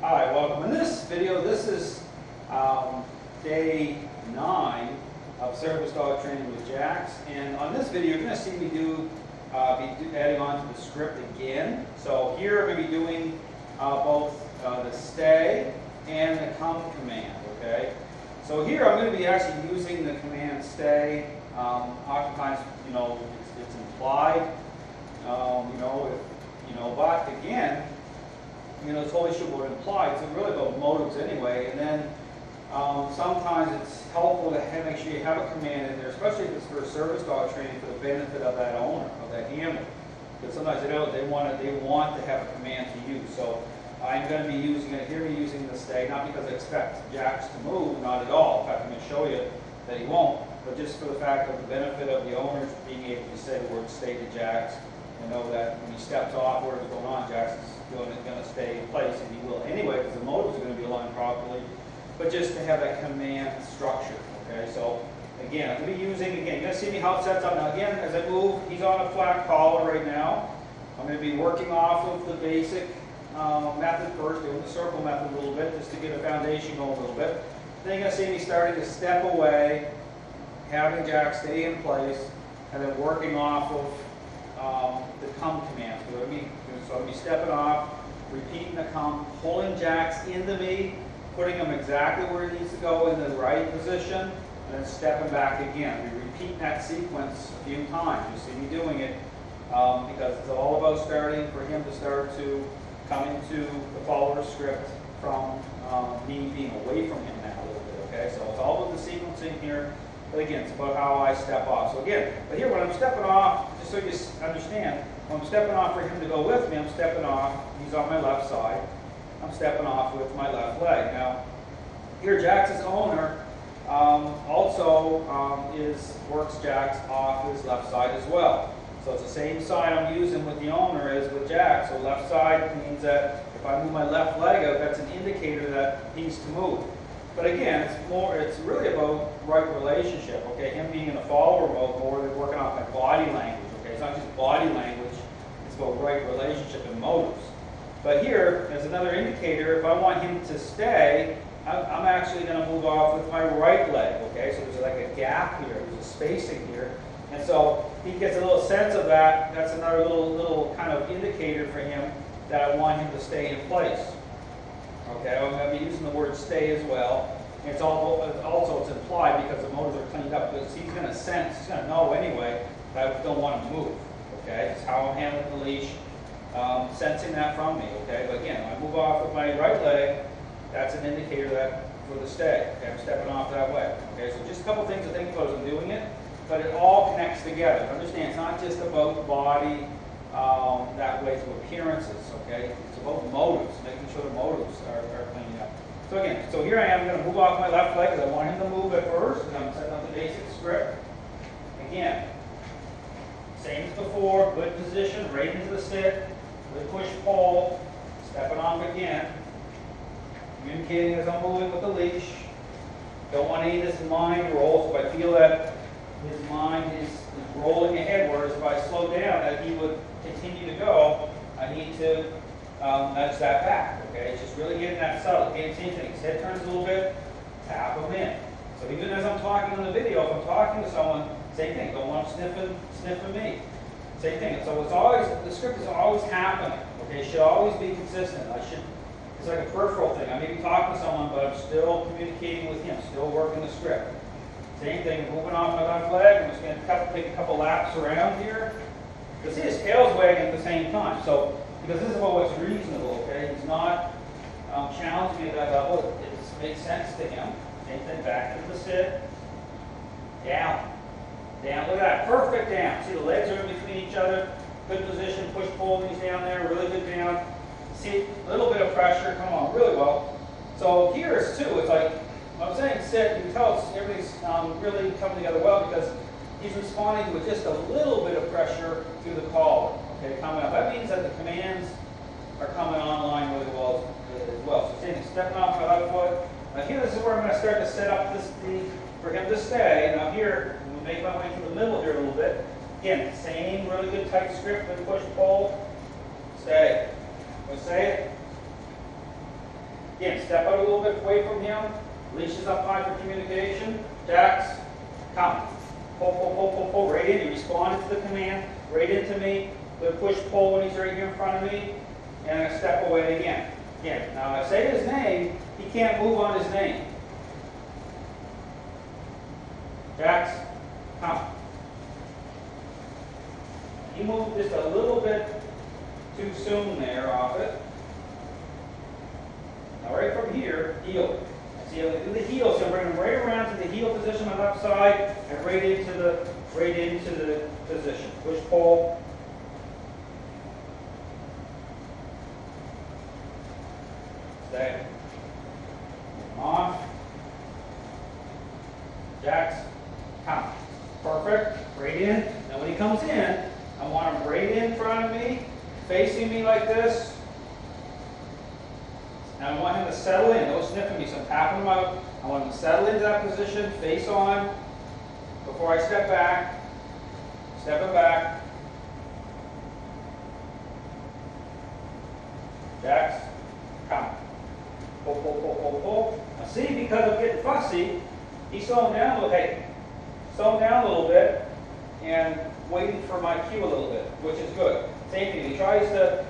Hi, welcome. In this video, this is day 9 of service dog training with Jax. And on this video, you're going to see me be adding on to the script again. So here I'm going to be doing both the stay and the come command, okay? So here I'm going to be actually using the command stay. Oftentimes, it's implied, but again, this whole issue about implied, it's really about motives anyway, and then sometimes it's helpful to make sure you have a command in there, especially if it's for service dog training, for the benefit of that owner, of that handler. Because sometimes they want to have a command to use. So I'm going to be hear me using the stay, not because I expect Jax to move, not at all. In fact, I'm going to show you that he won't, but just for the fact of the benefit of the owners being able to say the word stay to Jax, and know that when he steps off, whatever's going on, Jax is going to stay in place, and he will anyway, because the motives are going to be aligned properly, but just to have that command structure, okay? So, again, I'm going to be using, you're going to see me how it sets up. Now, again, as I move, he's on a flat collar right now. I'm going to be working off of the basic method first, doing the circle method a little bit, just to get a foundation going a little bit. Then you're going to see me starting to step away, having Jax stay in place, and then working off of the come command. So I'm going to be stepping off, repeating the come, pulling Jax into me, putting him exactly where he needs to go in the right position, and then stepping back again. We repeat that sequence a few times. You see me doing it because it's all about starting for him to start to come into the follower script from me being away from him now a little bit. Okay, so it's all about the sequencing here. But again, it's about how I step off. So again, but here when I'm stepping off, just so you understand, when I'm stepping off for him to go with me, I'm stepping off, he's on my left side, I'm stepping off with my left leg. Now, here Jax's owner also works Jax off his left side as well. So it's the same side I'm using with the owner as with Jax. So left side means that if I move my left leg out, that's an indicator that he needs to move. But again, it's really about right relationship, okay? Him being in a follower mode more than working off my body language, okay? It's not just body language, it's about right relationship and motives. But here, as another indicator, if I want him to stay, I'm actually going to move off with my right leg, okay? So there's like a gap here, there's a spacing here. And so he gets a little sense of that. That's another little kind of indicator for him that I want him to stay in place. Okay, I'm going to be using the word stay as well. It's also implied because the motors are cleaned up, because he's going to sense, he's going to know anyway that I don't want him to move. Okay, it's how I'm handling the leash, sensing that from me. Okay, but again, I move off with my right leg, that's an indicator that for the stay. Okay, I'm stepping off that way. Okay, so just a couple things to think about as I'm doing it, but it all connects together. Understand, it's not just about body that way to appearances. Okay, it's about motives, making sure the motives are cleaned up. So again, so here I am going to move off my left leg because I want him to move at first, and I'm setting up the basic script. Again, same as before, good position, right into the sit, good push-pull, stepping off again, communicating as I'm moving with the leash. Don't want any of this mind roll, so if I feel that his mind is rolling ahead, whereas if I slow down, that he would continue to go, I need to nudge that back, okay? It's just really getting that subtle. Can't see anything. His head turns a little bit, tap him in. So even as I'm talking on the video, if I'm talking to someone, same thing. Don't want him sniffing me. Same thing. So the script is always happening, okay? It should always be consistent. It's like a peripheral thing. I may be talking to someone, but I'm still communicating with him, still working the script. Same thing, moving off my left leg. I'm just going to take a couple laps around here. You'll see his tail's wagging at the same time. So, because this is about what's reasonable, okay? He's not challenging me at that level. It makes sense to him. Same thing, back to the sit. Down. Down. Look at that. Perfect down. See the legs are in between each other. Good position. Push pull when he's down there. Really good down. See a little bit of pressure. Come on, really well. So here is too. It's like, when I'm saying sit, you can tell everything's really coming together well because he's responding with just a little bit of pressure through the collar. Okay, coming up. That means that the commands are coming online really well as well. So same, stepping off my left foot. Now here, this is where I'm going to start to set up for him to stay. Now here, I'm going to make my way to the middle here a little bit. Again, same really good tight script, good push pull. Stay. I'm going to say it. Again, step out a little bit away from him. Leash is up high for communication. Jacks, come. Pull, pull, pull, pull, pull, right in. He responded to the command, right into me. Good push, pull when he's right here in front of me. And I'm going to step away again. Again, now when I say his name, he can't move on his name. Jacks, come. He moved just a little bit too soon there off it. Now right from here, heel. See, I'm going to do the heel, so I'm bringing him right around to the heel position on the left side and right into the position. Push, pull. Stay. On. Jacks, come. Perfect. Right in. Now when he comes in, I want him right in front of me, facing me like this. And I want him to settle in. Don't sniff at me, so I'm tapping him out. I want him to settle into that position, face on, before I step back. Stepping back. Jacks, come. Pull, pull, pull, pull, pull. Now see, because I'm getting fussy, he's slowing down a little. Hey, slowing down a little bit and waiting for my cue a little bit, which is good. Same thing. He tries to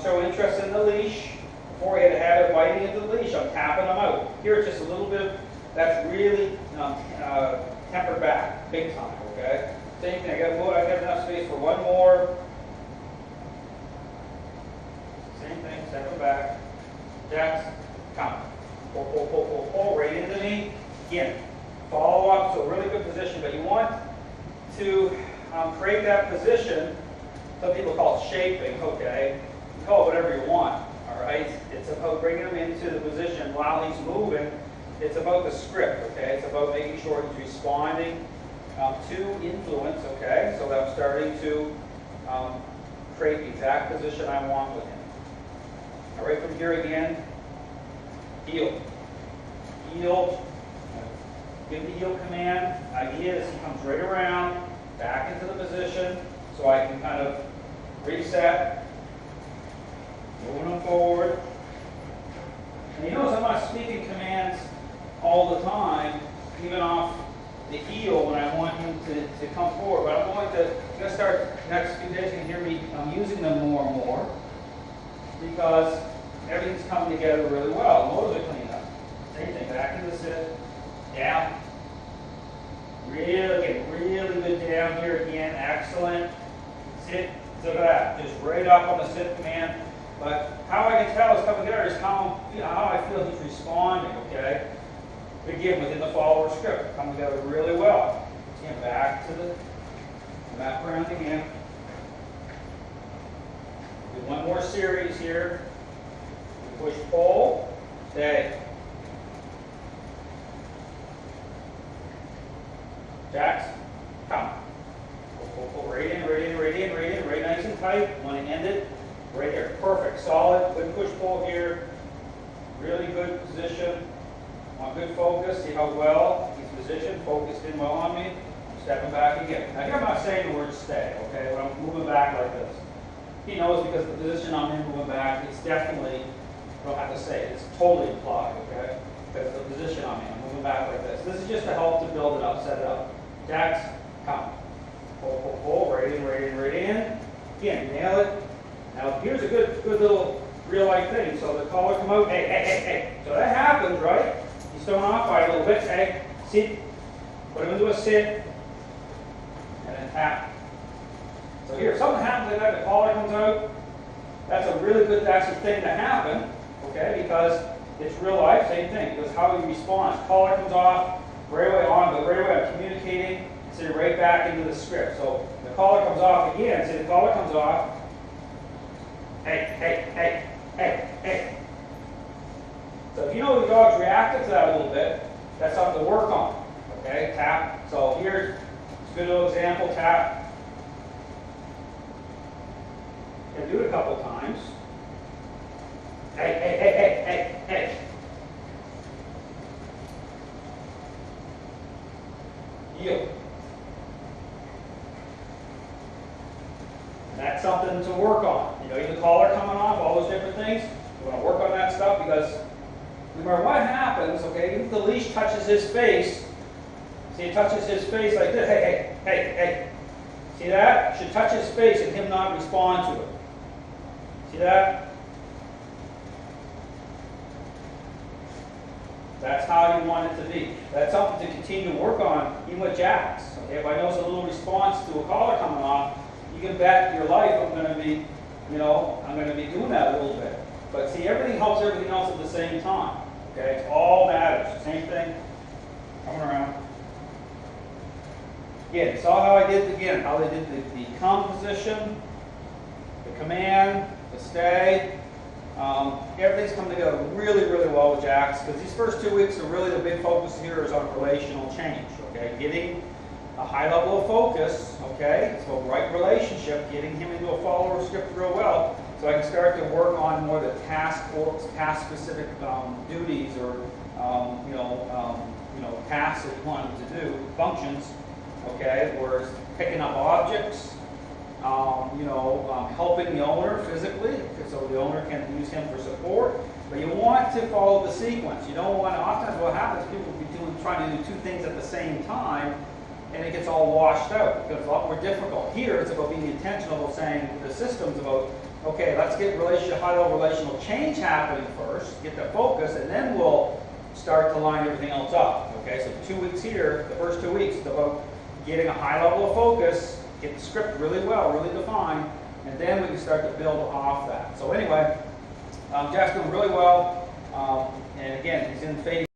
show interest in the leash. Before he had a habit of biting into the leash, I'm tapping him out. Here it's just a little bit, that's really tempered back, big time, okay? Same thing, I got enough space for one more. Same thing, step him back. Jacks, come. Pull, pull, pull, pull, pull, right into me. Again, follow up, so really good position, but you want to create that position. Some people call it shaping, okay? You call it whatever you want. All right, it's about bringing him into the position while he's moving. It's about the script, okay? It's about making sure he's responding to influence, okay? So that I'm starting to create the exact position I want with him. All right, from here again, heel. Heel, give the heel command. Idea is he comes right around, back into the position, so I can kind of reset. Moving them forward. And you notice I'm not speaking commands all the time, even off the heel when I want him to come forward. But I'm going to start next few days, you can hear me using them more and more because everything's coming together really well. Motors are cleaned up. Same thing, back into sit, down. Really good down here again. Excellent. Sit, look at that. Just right up on the sit command. But how I can tell it's coming together is how I feel he's responding, okay? Again, within the follower script, coming together really well. Again, back to the background again. Do one more series here. Push, pull, stay. Jacks, come. Pull, pull, right in, right nice and tight. Want to end it. Right here, perfect, solid, good push-pull here, really good position, on good focus, see how well he's positioned, focused in well on me, I'm stepping back again. Now here I'm not saying the word stay, okay, when I'm moving back like this. He knows because the position I'm in moving back, it's definitely, I don't have to say it, it's totally implied, okay, because the position I'm in, I'm moving back like this. This is just to help to build it up, set it up. Jacks, come. Pull, pull, pull, right in. Again, nail it. Now here's a good little real life thing. So the collar come out, hey. So that happens, right? He's thrown off by a little bit, hey, sit. Put him into a sit, and then tap. So here, if something happens like that, the collar comes out, that's a really good, that's the thing to happen, okay? Because it's real life, same thing. Because how he responds, collar comes off, right away on, but right away I'm communicating, sitting right back into the script. So the collar comes off again, see the collar comes off, hey. So if you know the dog's reacted to that a little bit, that's something to work on. Okay, tap. So here's a good little example, tap. And do it a couple times. Hey. Yield. That's something to work on. You know, the collar coming off, all those different things. We want to work on that stuff because no matter what happens, okay, even if the leash touches his face, see, it touches his face like this. Hey, hey, hey, hey. See that? It should touch his face and him not respond to it. See that? That's how you want it to be. That's something to continue to work on, even with jacks. Okay, if I notice a little response to a collar coming off, you can bet your life I'm going to be, I'm going to be doing that a little bit. But see, everything helps everything else at the same time. Okay, it all matters. Same thing. Coming around. Again, saw how I did again, how they did the come position, the command, the stay. Everything's come together really, really well with jacks, because these first 2 weeks are really the big focus here is on relational change. Okay, getting a high level of focus. Okay, so right relationship, getting him into a follower script real well, so I can start to work on more the task specific duties or tasks that you want him to do, functions. Okay, whereas picking up objects. Helping the owner physically, so the owner can use him for support. But you want to follow the sequence. You don't want to, oftentimes what happens, people will be trying to do two things at the same time, and it gets all washed out. Because it's a lot more difficult. Here, it's about being intentional, about saying the system's about, okay, let's get high-level relational change happening first, get the focus, and then we'll start to line everything else up. Okay, so 2 weeks here, the first 2 weeks, is about getting a high level of focus, get the script really well, really defined, and then we can start to build off that. So anyway, Jack's doing really well, and again, he's in phase